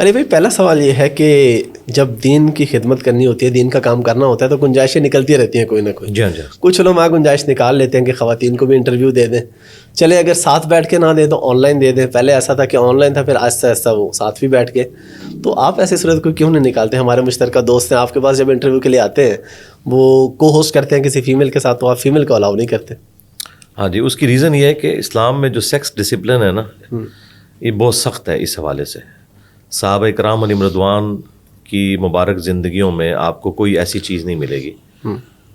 ارے بھائی پہلا سوال یہ ہے کہ جب دین کی خدمت کرنی ہوتی ہے, دین کا کام کرنا ہوتا ہے, تو گنجائشیں نکلتی رہتی ہیں کوئی نہ کوئی. جی جی. کچھ علماء گنجائش نکال لیتے ہیں کہ خواتین کو بھی انٹرویو دے دیں. چلے اگر ساتھ بیٹھ کے نہ دیں تو آن لائن دے دیں. پہلے ایسا تھا کہ آن لائن تھا, پھر آہستہ آہستہ وہ ساتھ بھی بیٹھ کے. تو آپ ایسی صورت کو کیوں نہیں نکالتے؟ ہمارے مشترکہ دوست ہیں آپ کے پاس, جب انٹرویو کے لیے آتے ہیں وہ کو ہوسٹ کرتے ہیں کسی فیمیل کے ساتھ, تو آپ فیمیل کو الاؤ نہیں کرتے. ہاں جی, اس کی ریزن یہ ہے کہ اسلام میں جو سیکس ڈسپلن ہے نا, یہ بہت سخت ہے. اس حوالے سے صحابہ کرام علیہم رضوان کی مبارک زندگیوں میں آپ کو کوئی ایسی چیز نہیں ملے گی.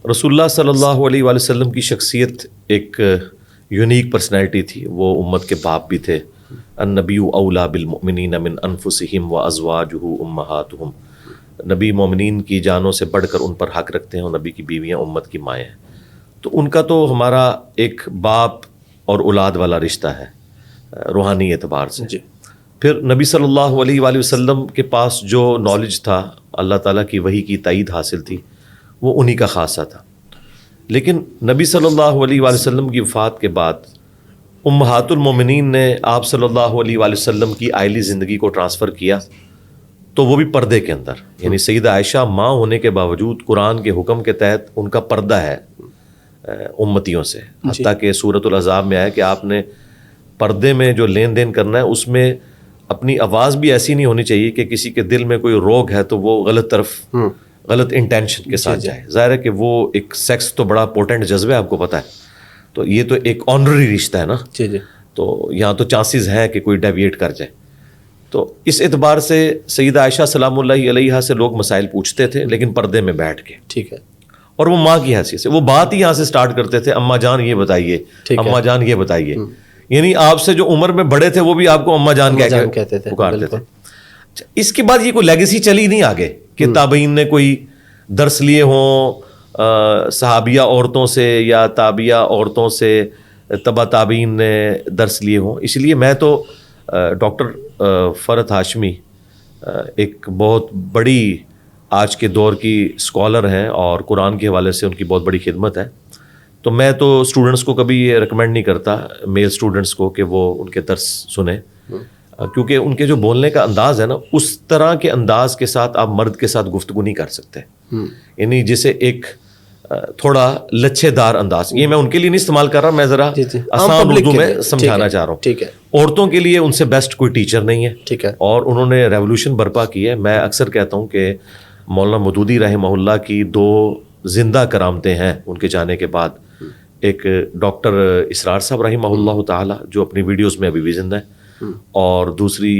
رسول اللہ صلی اللہ علیہ وآلہ وسلم کی شخصیت ایک یونیک پرسنالٹی تھی. وہ امت کے باپ بھی تھے. النبی اولیٰ بالمؤمنین من انفسہم وازواجہ امہاتہم. نبی مومنین کی جانوں سے بڑھ کر ان پر حق رکھتے ہیں, اور نبی کی بیویاں امت کی مائیں ہیں. تو ان کا تو ہمارا ایک باپ اور اولاد والا رشتہ ہے روحانی اعتبار سے. جی. پھر نبی صلی اللہ علیہ وآلہ وسلم کے پاس جو نالج تھا, اللہ تعالیٰ کی وحی کی تائید حاصل تھی, وہ انہی کا خاصہ تھا. لیکن نبی صلی اللہ علیہ وآلہ وسلم کی وفات کے بعد امہات المومنین نے آپ صلی اللہ علیہ وآلہ وسلم کی آئلی زندگی کو ٹرانسفر کیا, تو وہ بھی پردے کے اندر. یعنی سیدہ عائشہ ماں ہونے کے باوجود قرآن کے حکم کے تحت ان کا پردہ ہے امتیوں سے. حتیٰ کہ سورۃ الاحزاب میں آیا کہ آپ نے پردے میں جو لین دین کرنا ہے اس میں اپنی آواز بھی ایسی نہیں ہونی چاہیے کہ کسی کے دل میں کوئی روگ ہے تو وہ غلط طرف غلط انٹینشن کے ساتھ جائے. ظاہر ہے کہ وہ ایک سیکس تو بڑا پوٹنٹ جذبہ ہے, آپ کو پتہ ہے. تو یہ تو ایک آنرری رشتہ ہے نا. جی جی. تو یہاں تو چانسز ہیں کہ کوئی ڈیویٹ کر جائے. تو اس اعتبار سے سیدہ عائشہ سلام اللہ علیہا سے لوگ مسائل پوچھتے تھے, لیکن پردے میں بیٹھ کے. ٹھیک ہے. اور وہ ماں کی حیثیت سے وہ بات ہی یہاں سے سٹارٹ کرتے تھے, اماں جان یہ بتائیے, اماں جان یہ بتائیے. یعنی آپ سے جو عمر میں بڑے تھے وہ بھی آپ کو اماں جان کہتے تھے, پکارتے تھے. اس کے بعد یہ کوئی لیگیسی چلی نہیں آگے کہ تابعین نے کوئی درس لیے ہوں صحابیہ عورتوں سے یا تابعیہ عورتوں سے, تبع تابعین نے درس لیے ہوں. اس لیے میں تو ڈاکٹر فرحت ہاشمی ایک بہت بڑی آج کے دور کی اسکالر ہیں, اور قرآن کے حوالے سے ان کی بہت بڑی خدمت ہے. تو میں تو اسٹوڈنٹس کو کبھی یہ ریکمینڈ نہیں کرتا, میل اسٹوڈنٹس کو, کہ وہ ان کے درس سنیں, کیونکہ ان کے جو بولنے کا انداز ہے نا, اس طرح کے انداز کے ساتھ آپ مرد کے ساتھ گفتگو نہیں کر سکتے. یعنی جیسے ایک تھوڑا لچھے دار انداز, یہ میں ان کے لیے نہیں استعمال کر رہا, میں ذرا آسان اردو میں سمجھانا چاہ رہا ہوں. ٹھیک ہے. عورتوں کے لیے ان سے بیسٹ کوئی ٹیچر نہیں ہے. ٹھیک ہے. اور انہوں نے ریولوشن برپا کی ہے. میں اکثر کہتا ہوں کہ مولانا مودودی رحمہ اللہ کی دو زندہ کرامتیں ہیں ان کے جانے کے بعد. ایک ڈاکٹر اسرار صاحب رحمہ اللہ تعالی جو اپنی ویڈیوز میں ابھی بھی زندہ ہے, اور دوسری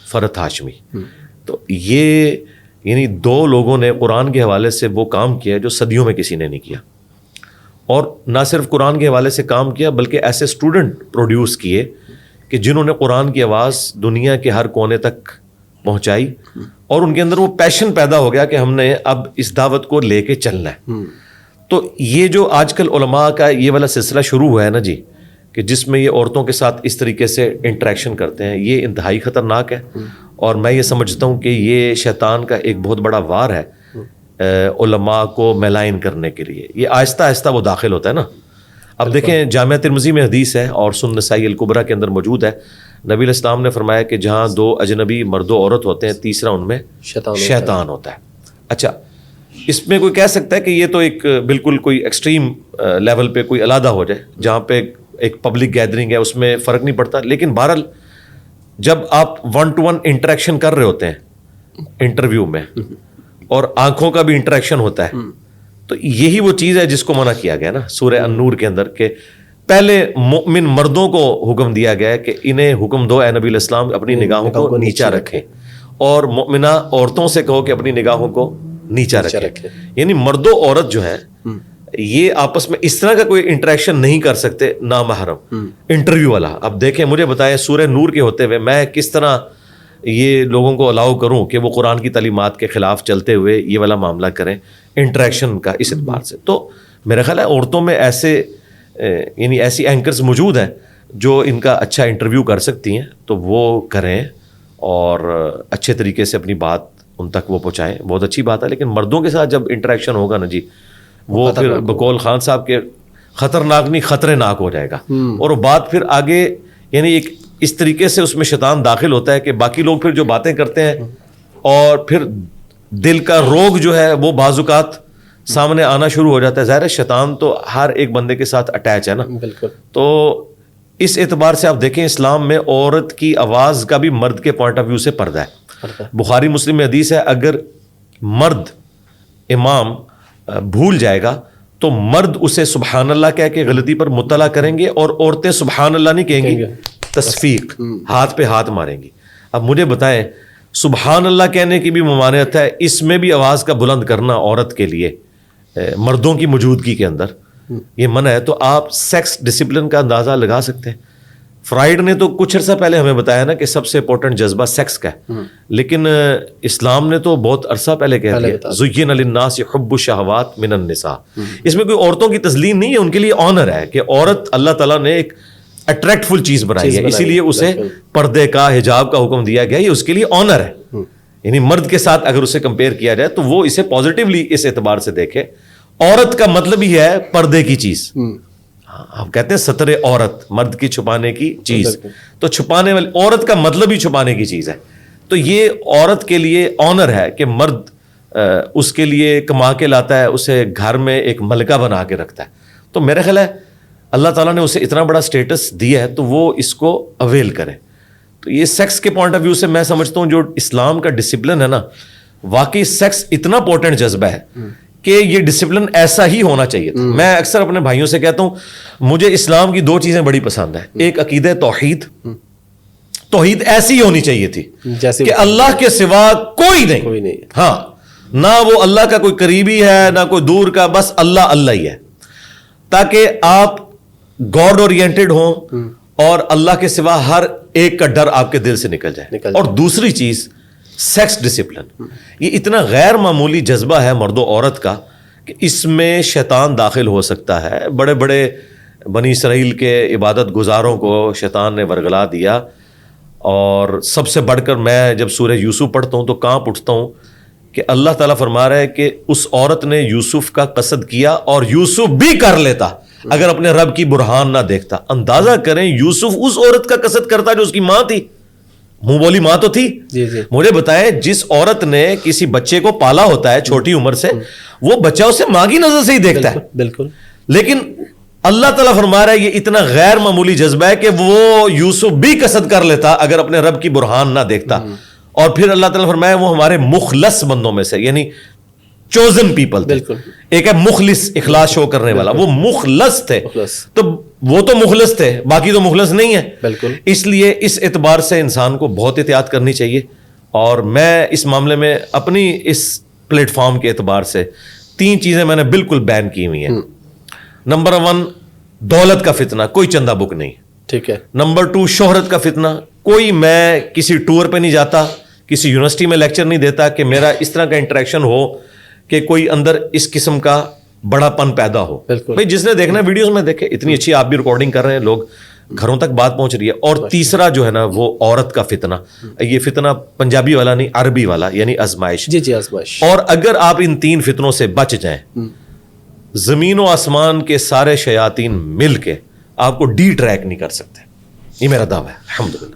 فرحت ہاشمی. تو یہ یعنی دو لوگوں نے قرآن کے حوالے سے وہ کام کیا جو صدیوں میں کسی نے نہیں کیا. اور نہ صرف قرآن کے حوالے سے کام کیا, بلکہ ایسے اسٹوڈنٹ پروڈیوس کیے کہ جنہوں نے قرآن کی آواز دنیا کے ہر کونے تک پہنچائی, اور ان کے اندر وہ پیشن پیدا ہو گیا کہ ہم نے اب اس دعوت کو لے کے چلنا ہے. تو یہ جو آج کل علماء کا یہ والا سلسلہ شروع ہوا ہے نا جی, کہ جس میں یہ عورتوں کے ساتھ اس طریقے سے انٹریکشن کرتے ہیں, یہ انتہائی خطرناک ہے. اور میں یہ سمجھتا ہوں کہ یہ شیطان کا ایک بہت بڑا وار ہے علماء کو میلائن کرنے کے لیے. یہ آہستہ آہستہ وہ داخل ہوتا ہے نا. اب دیکھیں جامعہ ترمذی میں حدیث ہے اور سنن نسائی الکبریٰ کے اندر موجود ہے, نبی علیہ السلام نے فرمایا کہ جہاں دو اجنبی مرد و عورت ہوتے ہیں, تیسرا ان میں شیطان ہوتا ہے. اچھا, اس میں کوئی کہہ سکتا ہے کہ یہ تو ایک بالکل کوئی ایکسٹریم لیول پہ کوئی علیحدہ ہو جائے, جہاں پہ ایک پبلک گیدرنگ ہے اس میں فرق نہیں پڑتا. لیکن بہرحال جب آپ 1-to-1 انٹریکشن کر رہے ہوتے ہیں انٹرویو میں, اور آنکھوں کا بھی انٹریکشن ہوتا ہے, تو یہی وہ چیز ہے جس کو منع کیا گیا نا سورہ النور کے اندر, کہ پہلے مومن مردوں کو حکم دیا گیا ہے کہ انہیں حکم دو اے نبی علیہ السلام اپنی نگاہوں کو نیچا رکھیں, اور مومنہ عورتوں سے کہو کہ اپنی نگاہوں کو نیچا رکھیں. یعنی مرد و عورت جو ہے یہ آپس میں اس طرح کا کوئی انٹریکشن نہیں کر سکتے نامحرم انٹرویو والا. اب دیکھیں مجھے بتائیں سورہ نور کے ہوتے ہوئے میں کس طرح یہ لوگوں کو الاؤ کروں کہ وہ قرآن کی تعلیمات کے خلاف چلتے ہوئے یہ والا معاملہ کریں انٹریکشن کا اس اعتبار سے. تو میرا خیال ہے عورتوں میں ایسے یعنی ایسی اینکرز موجود ہیں جو ان کا اچھا انٹرویو کر سکتی ہیں, تو وہ کریں اور اچھے طریقے سے اپنی بات ان تک وہ پہنچائیں. بہت اچھی بات ہے. لیکن مردوں کے ساتھ جب انٹریکشن ہوگا نا جی, وہ پھر بقول خان صاحب کے خطرناک نہیں خطرے ناک ہو جائے گا. اور وہ بات پھر آگے یعنی ایک اس طریقے سے اس میں شیطان داخل ہوتا ہے کہ باقی لوگ پھر جو باتیں کرتے ہیں اور پھر دل کا روگ جو ہے وہ بعض اوقات سامنے آنا شروع ہو جاتا ہے. ظاہر ہے شیطان تو ہر ایک بندے کے ساتھ اٹیچ ہے نا. بالکل. تو اس اعتبار سے آپ دیکھیں اسلام میں عورت کی آواز کا بھی مرد کے پوائنٹ آف ویو سے پردہ ہے. بخاری مسلم میں حدیث ہے اگر مرد امام بھول جائے گا تو مرد اسے سبحان اللہ کہہ کے غلطی پر مطلع کریں گے اور عورتیں سبحان اللہ نہیں کہیں گی, تصفیق, ہاتھ پہ ہاتھ ماریں گی. اب مجھے بتائیں سبحان اللہ کہنے کی بھی ممانعت ہے, اس میں بھی آواز کا بلند کرنا عورت کے لیے مردوں کی موجودگی کے اندر یہ منع ہے. تو آپ سیکس ڈسپلن کا اندازہ لگا سکتے ہیں. فرائڈ نے تو کچھ عرصہ پہلے ہمیں بتایا نا کہ سب سے امپورٹنٹ جذبہ سیکس کا ہے, لیکن اسلام نے تو بہت عرصہ پہلے کہہ دیا زین للناس حب الشہوات من النساء. اس میں کوئی عورتوں کی تزلیل نہیں ہے, ان کے لیے آنر ہے کہ عورت اللہ تعالیٰ نے ایک اٹریکٹفل چیز بنائی ہے, اسی لیے اسے پردے کا حجاب کا حکم دیا گیا, یہ اس کے لیے آنر ہے. یعنی مرد کے ساتھ اگر اسے کمپیئر کیا جائے تو وہ اسے پازیٹیولی اس اعتبار سے دیکھے. عورت کا مطلب ہی ہے پردے کی چیز. آپ کہتے ہیں ستر عورت, مرد کی چھپانے کی چیز, تو چھپانے والی عورت کا مطلب ہی چھپانے کی چیز ہے. تو یہ عورت کے لیے آنر ہے کہ مرد اس کے لیے کما کے لاتا ہے, اسے گھر میں ایک ملکہ بنا کے رکھتا ہے. تو میرا خیال ہے اللہ تعالیٰ نے اسے اتنا بڑا سٹیٹس دیا ہے تو وہ اس کو اویل کرے. تو یہ سیکس کے پوائنٹ آف ویو سے میں سمجھتا ہوں جو اسلام کا ڈسپلن ہے نا, واقعی سیکس اتنا پورٹنٹ جذبہ ہے کہ یہ ڈسپلن ایسا ہی ہونا چاہیے تھا. میں اکثر اپنے بھائیوں سے کہتا ہوں مجھے اسلام کی دو چیزیں بڑی پسند ہیں. ایک عقیدہ توحید, توحید ایسی ہونی چاہیے تھی کہ اللہ کے سوا کوئی نہیں, ہاں نہ وہ اللہ کا کوئی قریبی ہے نہ کوئی دور کا, بس اللہ اللہ ہی ہے, تاکہ آپ گاڈ اورینٹڈ ہوں اور اللہ کے سوا ہر ایک کا ڈر آپ کے دل سے نکل جائے. اور دوسری چیز سیکس ڈسپلن, یہ اتنا غیر معمولی جذبہ ہے مرد و عورت کا کہ اس میں شیطان داخل ہو سکتا ہے. بڑے بڑے بنی اسرائیل کے عبادت گزاروں کو شیطان نے ورگلا دیا, اور سب سے بڑھ کر میں جب سورہ یوسف پڑھتا ہوں تو کانپ اٹھتا ہوں کہ اللہ تعالیٰ فرما رہا ہے کہ اس عورت نے یوسف کا قصد کیا اور یوسف بھی کر لیتا اگر اپنے رب کی برہان نہ دیکھتا. اندازہ کریں یوسف اس عورت کا قصد کرتا جو اس کی ماں تھی, منہ بولی ماں تو تھی. مجھے بتائیں جس عورت نے کسی بچے کو پالا ہوتا ہے چھوٹی عمر سے, وہ بچہ اسے ماں کی نظر سے ہی دیکھتا ہے. بالکل. لیکن اللہ تعالیٰ فرما رہا ہے یہ اتنا غیر معمولی جذبہ ہے کہ وہ یوسف بھی قصد کر لیتا اگر اپنے رب کی برہان نہ دیکھتا. اور پھر اللہ تعالیٰ فرمایا وہ ہمارے مخلص بندوں میں سے, یعنی چوزن پیپل. بالکل. ایک ہے مخلص, اخلاص شو کرنے والا, وہ مخلص تھے. تو وہ تو مخلص تھے, باقی تو مخلص نہیں ہے. بالکل. اس لیے اس اعتبار سے انسان کو بہت احتیاط کرنی چاہیے. اور میں اس معاملے میں اپنی اس پلیٹ فارم کے اعتبار سے 3 چیزیں میں نے بالکل بین کی ہوئی ہیں. نمبر 1 دولت کا فتنہ, کوئی چندہ بک نہیں. ٹھیک ہے. نمبر 2 شہرت کا فتنہ, کوئی میں کسی ٹور پہ نہیں جاتا, کسی یونیورسٹی میں لیکچر نہیں دیتا کہ میرا اس طرح کا انٹریکشن ہو کہ کوئی اندر اس قسم کا بڑا پن پیدا ہو. بھائی جس نے دیکھنا ویڈیوز میں دیکھے, اتنی اچھی آپ بھی ریکارڈنگ کر رہے ہیں, لوگ گھروں تک بات پہنچ رہی ہے. اور تیسرا جو ہے نا وہ عورت کا فتنہ, یہ فتنہ پنجابی والا نہیں عربی والا, یعنی آزمائش. جی آزمائش. اور اگر آپ ان 3 فتنوں سے بچ جائیں, زمین و آسمان کے سارے شیاطین مل کے آپ کو ڈی ٹریک نہیں کر سکتے. یہ میرا دعویٰ ہے الحمدللہ.